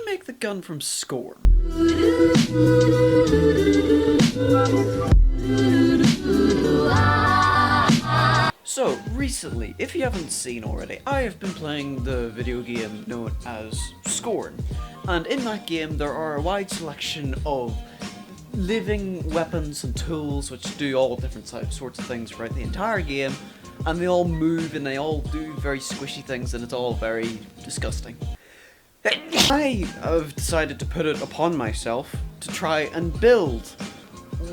make the gun from Scorn. So, recently, if you haven't seen already, I have been playing the video game known as Scorn. And in that game, there are a wide selection of living weapons and tools which do all different sorts of things throughout the entire game. And they all move and they all do very squishy things and it's all very disgusting. I have decided to put it upon myself to try and build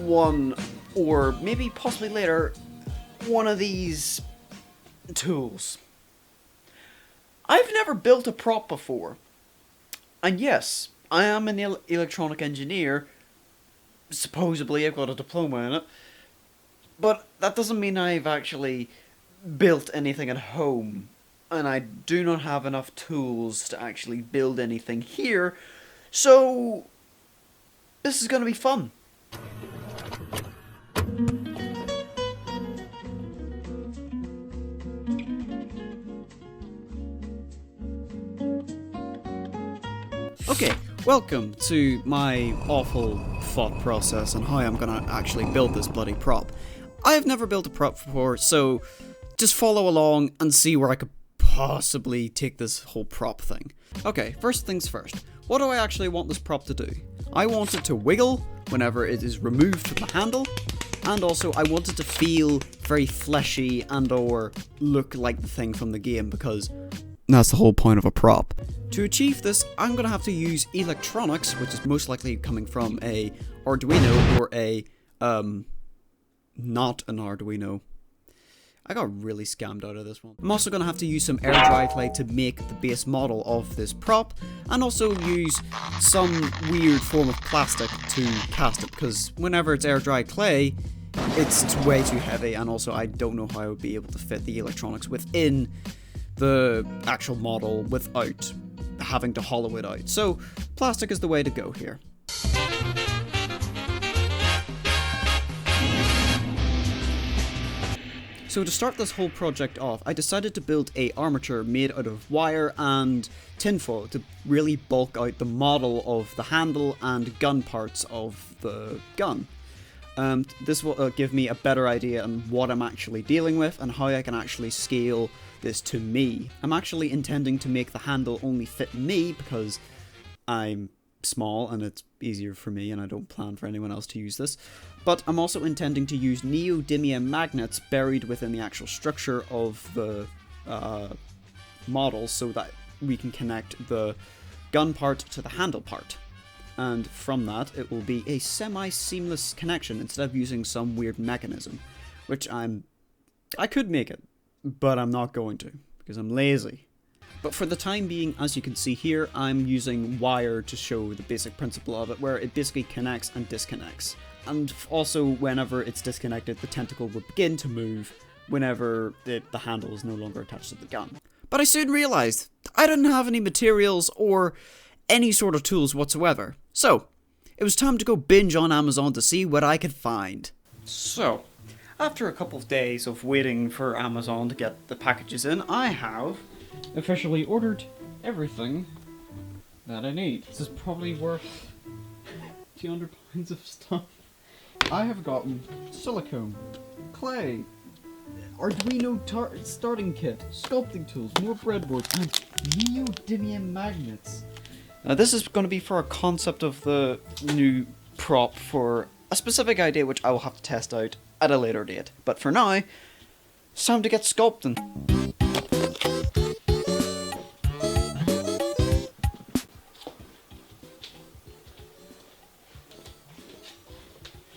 one, or maybe possibly later, one of these tools. I've never built a prop before. And yes, I am an electronic engineer. Supposedly I've got a diploma in it. But that doesn't mean I've actually built anything at home. And I do not have enough tools to actually build anything here. So this is going to be fun. Okay, welcome to my awful thought process on how I'm gonna actually build this bloody prop. I have never built a prop before, so just follow along and see where I could possibly take this whole prop thing. Okay, first things first. What do I actually want this prop to do? I want it to wiggle whenever it is removed from the handle, and also I want it to feel very fleshy and or look like the thing from the game, because that's the whole point of a prop. To achieve this, I'm going to have to use electronics, which is most likely coming from a Arduino or a, not an Arduino. I got really scammed out of this one. I'm also going to have to use some air dry clay to make the base model of this prop, and also use some weird form of plastic to cast it, because whenever it's air dry clay, it's way too heavy, and also I don't know how I would be able to fit the electronics within the actual model without having to hollow it out. So plastic is the way to go here. So to start this whole project off, I decided to build a armature made out of wire and tinfoil to really bulk out the model of the handle and gun parts of the gun. This will give me a better idea on what I'm actually dealing with and how I can actually scale this to me. I'm actually intending to make the handle only fit me because I'm small and it's easier for me and I don't plan for anyone else to use this. But I'm also intending to use neodymium magnets buried within the actual structure of the model so that we can connect the gun part to the handle part. And from that, it will be a semi-seamless connection instead of using some weird mechanism, which I could make it, but I'm not going to, because I'm lazy. But for the time being, as you can see here, I'm using wire to show the basic principle of it, where it basically connects and disconnects. And also, whenever it's disconnected, the tentacle will begin to move whenever the handle is no longer attached to the gun. But I soon realized I didn't have any materials or any sort of tools whatsoever. So, it was time to go binge on Amazon to see what I could find. So, after a couple of days of waiting for Amazon to get the packages in, I have officially ordered everything that I need. This is probably worth 200 pounds of stuff. I have gotten silicone, clay, Arduino starting kit, sculpting tools, more breadboards, and neodymium magnets. Now this is going to be for a concept of the new prop for a specific idea which I will have to test out at a later date. But for now, it's time to get sculpting.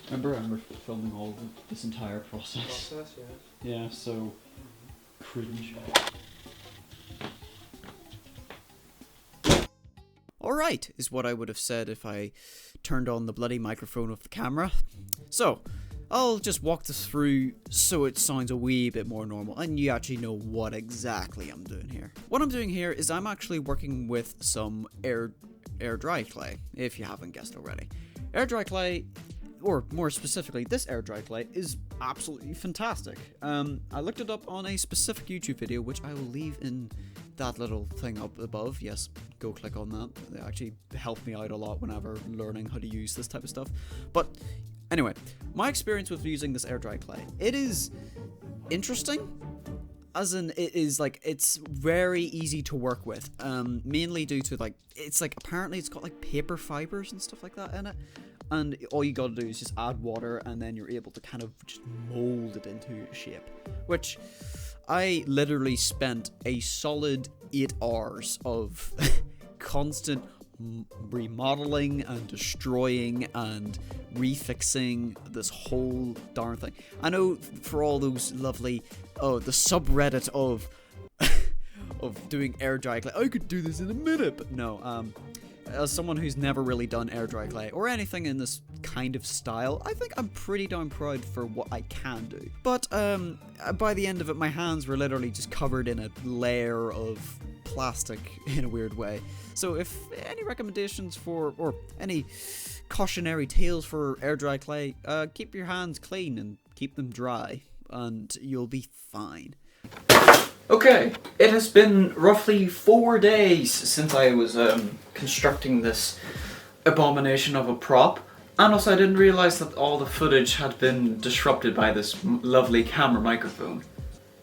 Remember, I'm filming all this entire process. Yeah, so cringe. Alright, is what I would have said if I turned on the bloody microphone of the camera. So, I'll just walk this through so it sounds a wee bit more normal and you actually know what exactly I'm doing here. What I'm doing here is I'm actually working with some air dry clay, if you haven't guessed already. Air dry clay, or more specifically this air dry clay, is absolutely fantastic. I looked it up on a specific YouTube video which I will leave in that little thing up above, yes, go click on that. They actually help me out a lot whenever learning how to use this type of stuff. But anyway, my experience with using this air dry clay, it is interesting. As in, it is like, it's very easy to work with, mainly due to like, it's like, apparently it's got like paper fibers and stuff like that in it, and all you gotta do is just add water, and then you're able to kind of just mold it into shape, which I literally spent a solid 8 hours of constant remodeling and destroying and refixing this whole darn thing. I know for all those lovely, the subreddit of of doing air dry clay, I could do this in a minute, but no, as someone who's never really done air dry clay or anything in this kind of style, I think I'm pretty darn proud for what I can do. But by the end of it, my hands were literally just covered in a layer of plastic in a weird way. So if any recommendations for, or any cautionary tales for air dry clay, keep your hands clean and keep them dry, and you'll be fine. Okay, it has been roughly 4 days since I was constructing this abomination of a prop, and also I didn't realise that all the footage had been disrupted by this lovely camera microphone.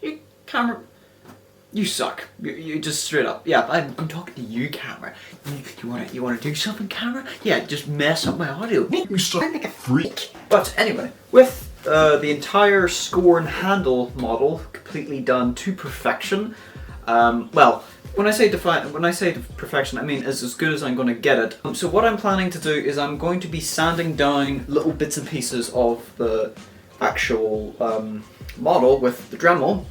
You suck. You just straight up. Yeah, I'm talking to you, camera. You wanna do something, camera? Yeah, just mess up my audio. Make me sound like a freak. But anyway, with the entire Scorn handle model completely done to perfection. Well, when I say perfection, I mean as good as I'm going to get it. So what I'm planning to do is I'm going to be sanding down little bits and pieces of the actual model with the Dremel,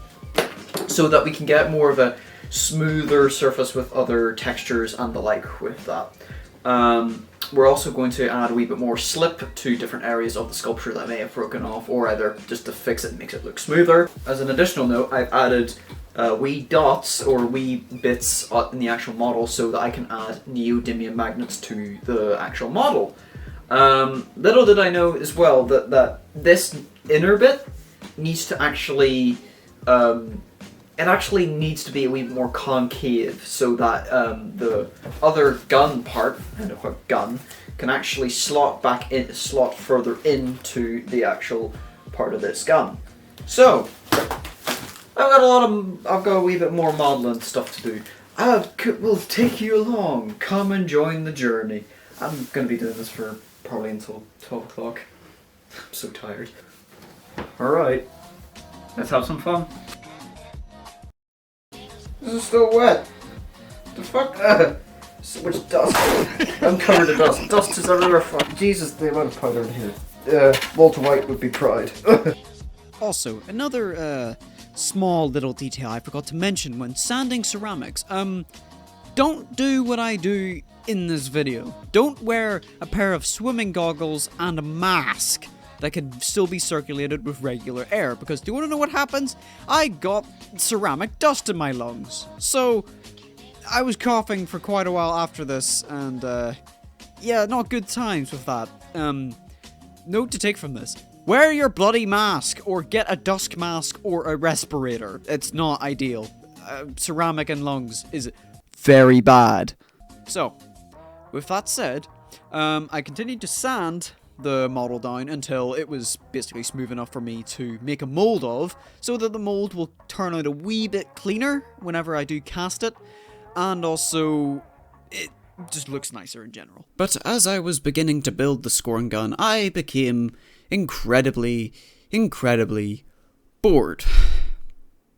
so that we can get more of a smoother surface with other textures and the like with that. We're also going to add a wee bit more slip to different areas of the sculpture that may have broken off, or either just to fix it and makes it look smoother. As an additional note, I've added wee dots or wee bits in the actual model so that I can add neodymium magnets to the actual model. Little did I know as well that this inner bit needs to actually it actually needs to be a wee bit more concave, so that the other gun part, kind of a gun, can actually slot further into the actual part of this gun. So I've got a wee bit more modeling stuff to do. We'll take you along. Come and join the journey. I'm gonna be doing this for probably until 12 o'clock. I'm so tired. Alright, let's have some fun. This is still wet. The fuck? So much dust. I'm covered in dust. Dust is everywhere. Fuck. Jesus, the amount of powder in here. Walter White would be proud. Also, another small little detail I forgot to mention when sanding ceramics. Don't do what I do in this video. Don't wear a pair of swimming goggles and a mask that could still be circulated with regular air, because do you want to know what happens? I got ceramic dust in my lungs. So I was coughing for quite a while after this, and yeah, not good times with that. Note to take from this: wear your bloody mask, or get a dust mask or a respirator. It's not ideal. Ceramic in lungs is very bad. So, with that said, I continued to sand the model down until it was basically smooth enough for me to make a mold of, so that the mold will turn out a wee bit cleaner whenever I do cast it, and also it just looks nicer in general. But as I was beginning to build the Scorn gun, I became incredibly bored.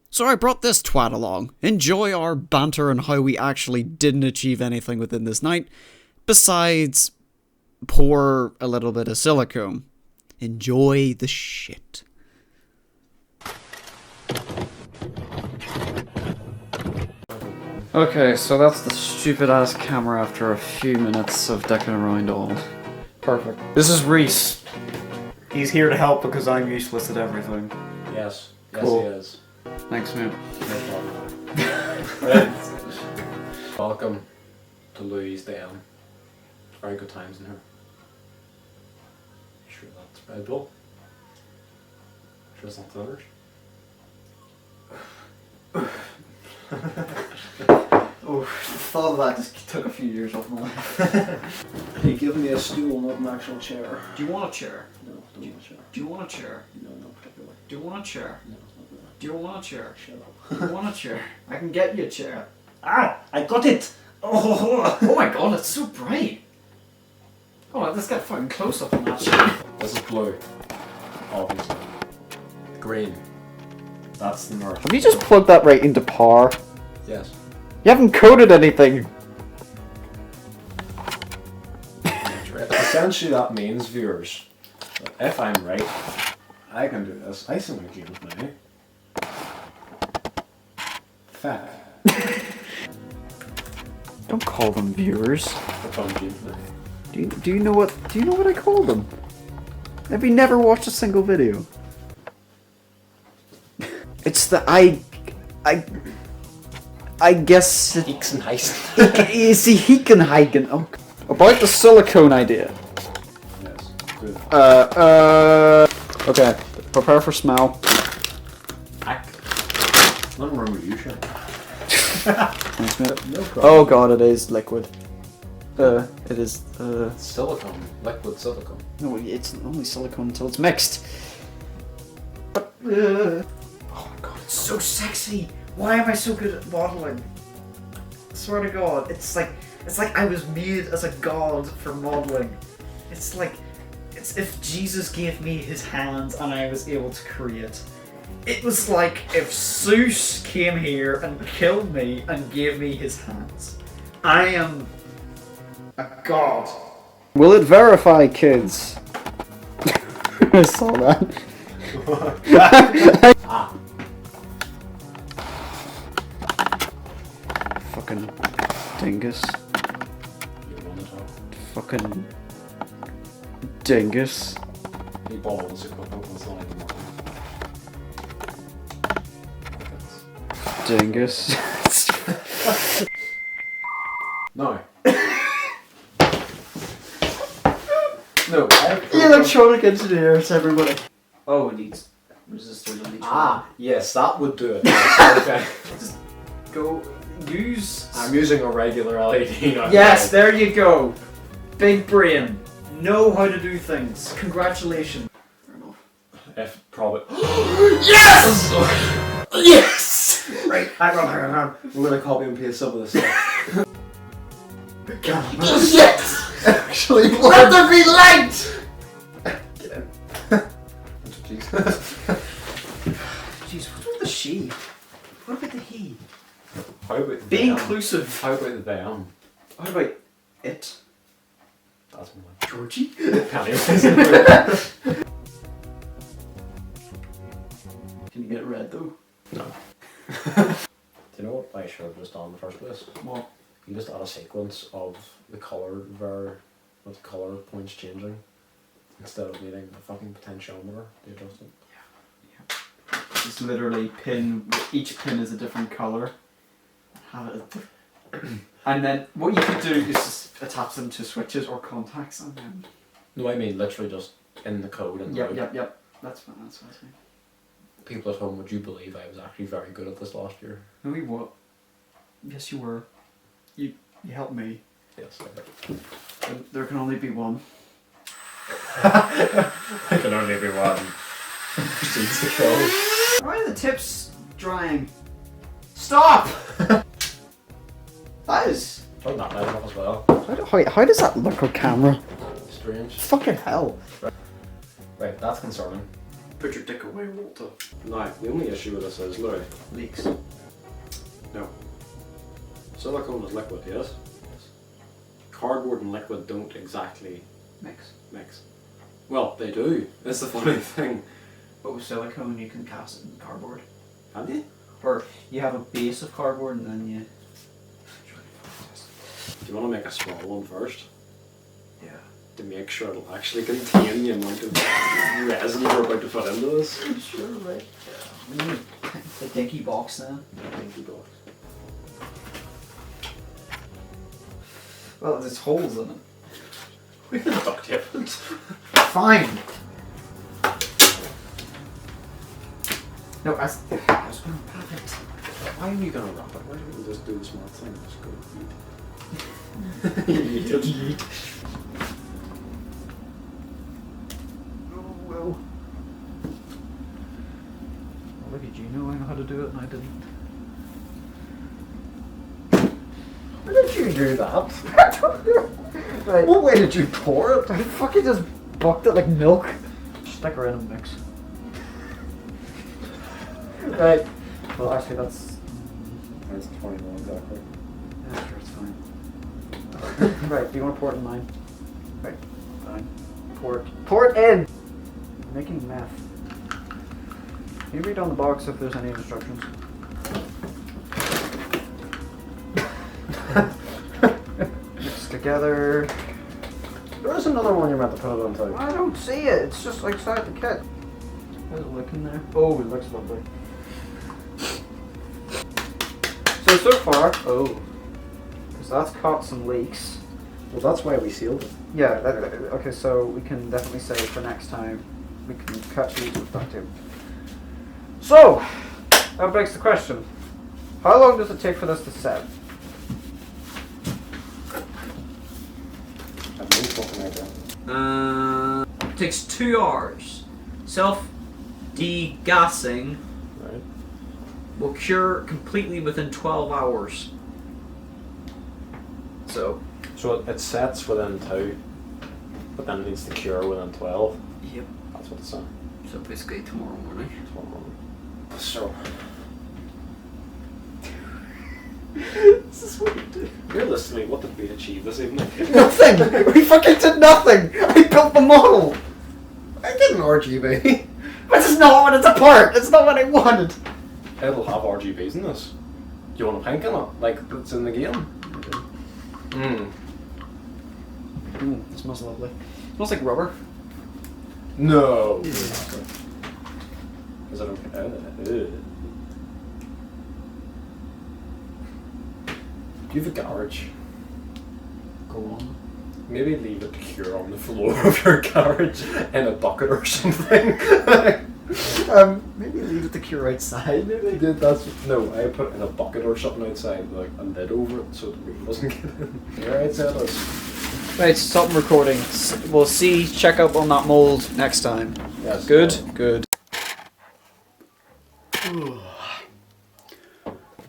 So I brought this twat along. Enjoy our banter on how we actually didn't achieve anything within this night, besides pour a little bit of silicone. Enjoy the shit. Okay, so that's the stupid ass camera after a few minutes of decking around all. Perfect. This is Reese. He's here to help because I'm useless at everything. Yes. Cool. Yes, he is. Thanks, man. Right. Welcome to Louise Den. Very good times in here. Sure that's Red Bull? Sure it's not the others? Oh, the thought of that just took a few years off my life. He gave me a stool, not an actual chair. Do you want a chair? No, don't want a chair. Do you want a chair? No, not particularly. Do you want a chair? No, not really. Do you want a chair? Shut up. Do you want a chair? I can get you a chair. Ah! I got it! Oh! Oh my god, it's so bright! Oh, let's get fucking close up on that shit. This is blue. Obviously. Green. That's the north. Have you just plugged that right into power? Yes. You haven't coded anything! Essentially that means, viewers, that if I'm right, I can do this. I think I can now. Fat. Don't call them viewers. If I'm James now. Do you know what I call them? Have you never watched a single video? It's the I guess Heeks and heist. you see Hekenhagen. Oh, about the silicone idea. Yes. Good. Okay, prepare for smell. Nothing wrong with you, Sean. Thanks, mate. No problem. Oh god, it is liquid. It is, Silicone. Liquid silicone. no, it's only silicone until it's mixed. But, oh my god, it's so sexy! Why am I so good at modeling? I swear to god, it's like I was made as a god for modeling. It's if Jesus gave me his hands and I was able to create. It was like if Zeus came here and killed me and gave me his hands. I am a god. Will it verify, kids? I saw that. Fucking dingus. You want to talk? Fucking dingus. He balls equipment was not even Dingus. No. No, Electronic engineers, everybody. Oh, it needs resistors on each Ah, yes, that would do it. Okay. Just go use. I'm using a regular LED now. Yes, there you go. Big brain. Know how to do things. Congratulations. Fair enough. If probably. Yes! Yes! Right, hang on. We're gonna copy and paste some of this stuff. Yes! Actually, Let there be light! Get in. Jeez, what's with the she? What about the he? How about Be them? inclusive. How about the them? What about it? That's more Georgie? Anyways. Can you get it red though? No. Do you know what I should have just done in the first place? What? You just add a sequence of the colour with the colour points changing instead of needing a fucking potentiometer to adjust it. Just literally each pin is a different colour. Have it and then what you could do is just attach them to switches or contacts and then. No, I mean literally just in the code and Yep. That's fine, that's fine. People at home, would you believe I was actually very good at this last year? No, you what? Yes, you were. You helped me. Yes, I did. There can only be one. I can only be one. Proceeds to kill. Why are the tips drying? Stop! That is. Turn that light off as well. How does that look on camera? Strange. Fucking hell. Right, that's concerning. Put your dick away, Walter. Now, the only issue with this is, Louis, Leaks. no. Silicone is liquid, yes? Cardboard and liquid don't exactly Mix. mix. Well, they do. That's the funny thing. But with silicone, you can cast it in cardboard. Can you? Or you have a base of cardboard and then you. Do you want to make a small one first? Yeah. To make sure it'll actually contain the amount of resin we're about to put into this? Sure, right. Yeah. The dinky box now. Thank you, box. Well, there's holes in it. We can duct tape it. Fine. No, I was gonna have it. Why are you gonna wrap it? Why don't you just do the smart thing? Just go eat. Eat. Oh, well. Look at you knowing how to do it and I didn't. Why did you do that? Right. What way did you pour it? I fucking just bucked it like milk. Stick her in and mix. Right. Well, actually, that's. That's 21 exactly. Yeah, sure, it's fine. Right, do you want to pour it in mine? Right, fine. Pour it. Pour it in! I'm making meth. Can you read on the box if there's any instructions? Mix together. There is another one you're meant to put it on top. I don't see it. It's just like inside the kit. How's it look in there? Oh, it looks lovely. So far, because that's caught some leaks. Well, that's why we sealed it. Yeah, okay, so we can definitely say for next time, we can catch leaks with that too. So, that begs the question, how long does it take for this to set? I have no fucking idea. It takes 2 hours. Self-degassing Right. will cure completely within 12 hours. So it sets within 2, but then it needs to cure within 12. yep. That's what it's saying. So basically tomorrow morning. So, This is what you do. Realistically, what did we achieve this evening? nothing! We fucking did nothing! I built the model! I didn't RGB. This is not what it's apart! It's not what I wanted! It'll have RGBs in this. Do you want a pink in it? Like it's in the game? It smells lovely. It smells like rubber. No. Is it okay? Do you have a garage? Go on. Maybe leave it to cure on the floor of your garage in a bucket or something. Maybe leave it to cure outside, maybe? No, I put it in a bucket or something outside, like a lid over it so the rain doesn't get in. You're outside us. Right, stop recording. We'll check up on that mold next time. Yes. Good, good.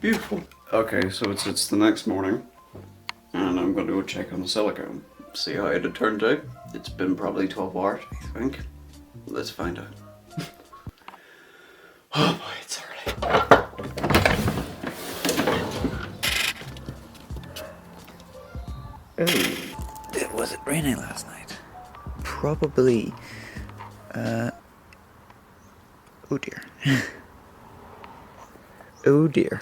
Beautiful. Okay, so it's the next morning, and I'm going to go check on the silicone, see how it had turned out. It's been probably 12 hours, I think. Let's find out. Oh boy, it's early. Was it raining last night? Probably. Oh dear. Oh dear.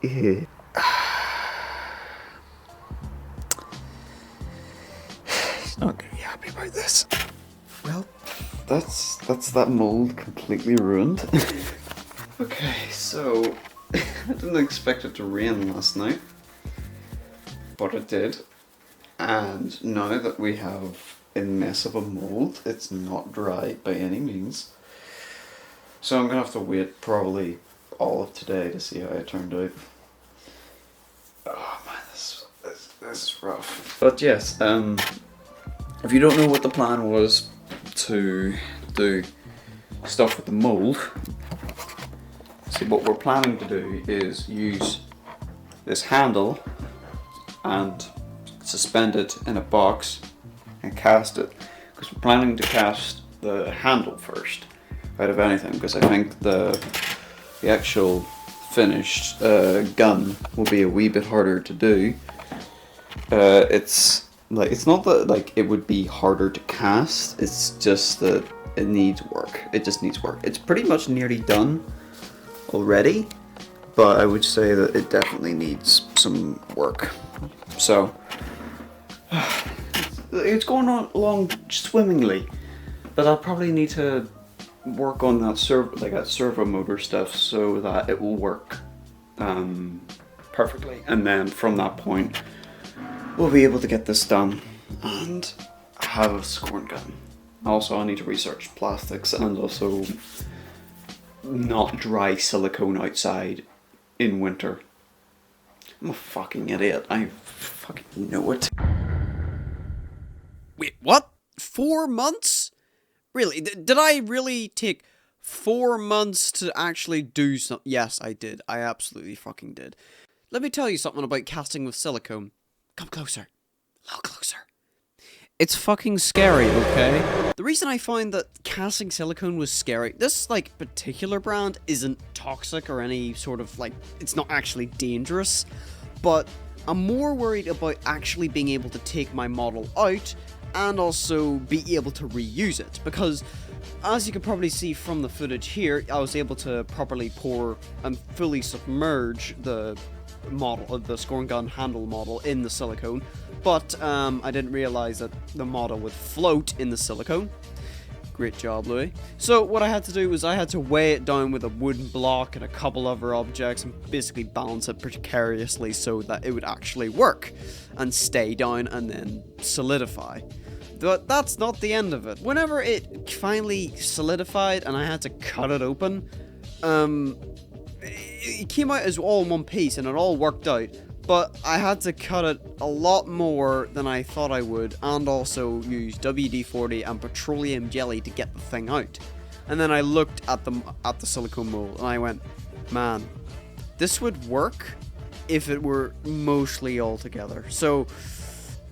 Yeah. He's not gonna be happy about this. Well, that's that mold completely ruined. Okay, so I didn't expect it to rain last night, but it did. And now that we have a mess of a mold, it's not dry by any means. So I'm gonna have to wait probably all of today to see how it turned out. Oh man, this is rough. But yes, if you don't know what the plan was to do stuff with the mold, see what we're planning to do is use this handle and suspend it in a box and cast it, because we're planning to cast the handle first out of anything, because I think the actual finished gun will be a wee bit harder to do. It's not that like it would be harder to cast, it's just that it needs work. It just needs work. It's pretty much nearly done already, but I would say that it definitely needs some work. So it's going along swimmingly, but I'll probably need to work on that servo motor stuff so that it will work perfectly, and then from that point we'll be able to get this done and have a Scorn gun. Also, I need to research plastics and also not dry silicone outside in winter. I'm a fucking idiot. I fucking know it. Wait, what? 4 months? Really? Did I really take 4 months to actually do something? Yes, I did. I absolutely fucking did. Let me tell you something about casting with silicone. Come closer. A little closer. It's fucking scary, okay? The reason I find that casting silicone was scary, this, like, particular brand isn't toxic or any sort of, like, it's not actually dangerous, but I'm more worried about actually being able to take my model out and also be able to reuse it, because as you can probably see from the footage here, I was able to properly pour and fully submerge the model of the Scorn gun handle model in the silicone, but I didn't realize that the model would float in the silicone. Great job, Louis. So what I had to do was I had to weigh it down with a wooden block and a couple other objects and basically balance it precariously so that it would actually work and stay down and then solidify. But that's not the end of it. Whenever it finally solidified and I had to cut it open, it came out as all in one piece and it all worked out, but I had to cut it a lot more than I thought I would, and also use WD-40 and petroleum jelly to get the thing out. And then I looked at the silicone mold and I went, man, this would work if it were mostly all together. So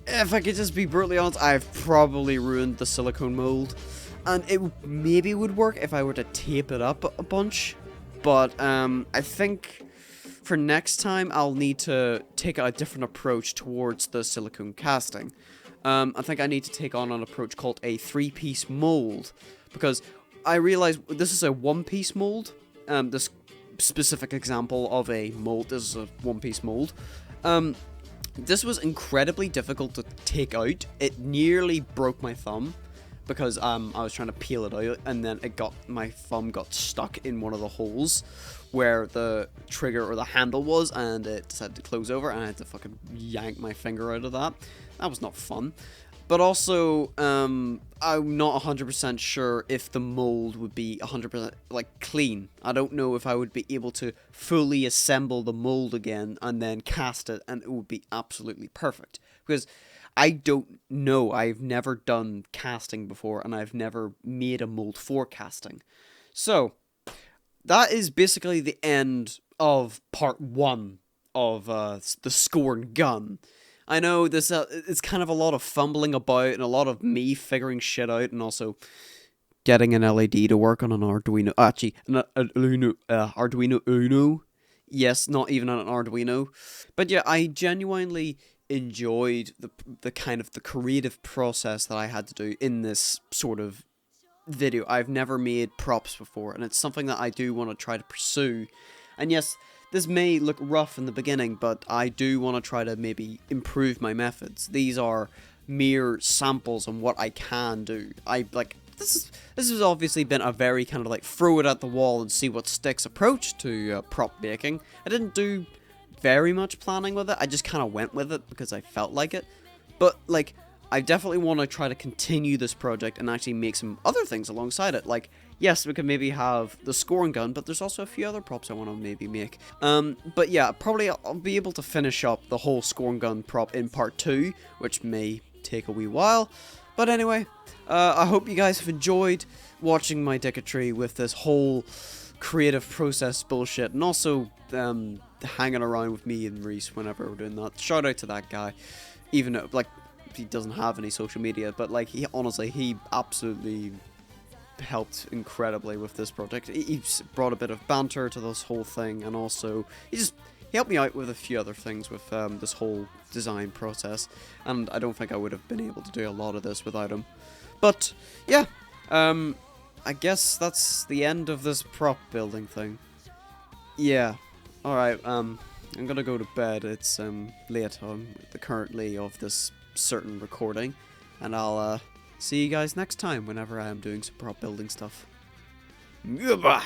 if I could just be brutally honest, I've probably ruined the silicone mold, and it maybe would work if I were to tape it up a bunch. But I think for next time I'll need to take a different approach towards the silicone casting. I think I need to take on an approach called a 3-piece mold, because I realize this is a 1-piece mold. This specific example of a mold, this is a 1-piece mold. This was incredibly difficult to take out. It nearly broke my thumb, because I was trying to peel it out, and then my thumb got stuck in one of the holes where the trigger or the handle was, and it decided to close over, and I had to fucking yank my finger out of that. That was not fun. But also, I'm not 100% sure if the mold would be 100% like clean. I don't know if I would be able to fully assemble the mold again and then cast it, and it would be absolutely perfect. Because I don't know. I've never done casting before, and I've never made a mold for casting. So that is basically the end of part 1 of the Scorn gun. I know this it's kind of a lot of fumbling about and a lot of me figuring shit out, and also getting an LED to work on an Arduino. Actually, an Arduino Uno. Yes, not even an Arduino. But yeah, I genuinely enjoyed the kind of the creative process that I had to do in this sort of video. I've never made props before, and it's something that I do want to try to pursue. And yes, this may look rough in the beginning, but I do want to try to maybe improve my methods. These are mere samples on what I can do. This has obviously been a very kind of like throw it at the wall and see what sticks approach to prop making. I didn't do very much planning with it. I just kind of went with it because I felt like it. But like, I definitely want to try to continue this project and actually make some other things alongside it. Like, yes, we could maybe have the Scorn gun, but there's also a few other props I want to maybe make. But yeah, probably I'll be able to finish up the whole Scorn gun prop in part 2, which may take a wee while. But anyway, I hope you guys have enjoyed watching my dicketry with this whole creative process bullshit, and also hanging around with me and Reese whenever we're doing that. Shout out to that guy, even though, like, he doesn't have any social media, but like, he absolutely helped incredibly with this project. He brought a bit of banter to this whole thing, and also he helped me out with a few other things with this whole design process, and I don't think I would have been able to do a lot of this without him. But yeah, I guess that's the end of this prop building thing. Yeah, alright, I'm gonna go to bed. It's late on currently of this certain recording, and I'll see you guys next time whenever I am doing some prop building stuff. Goodbye!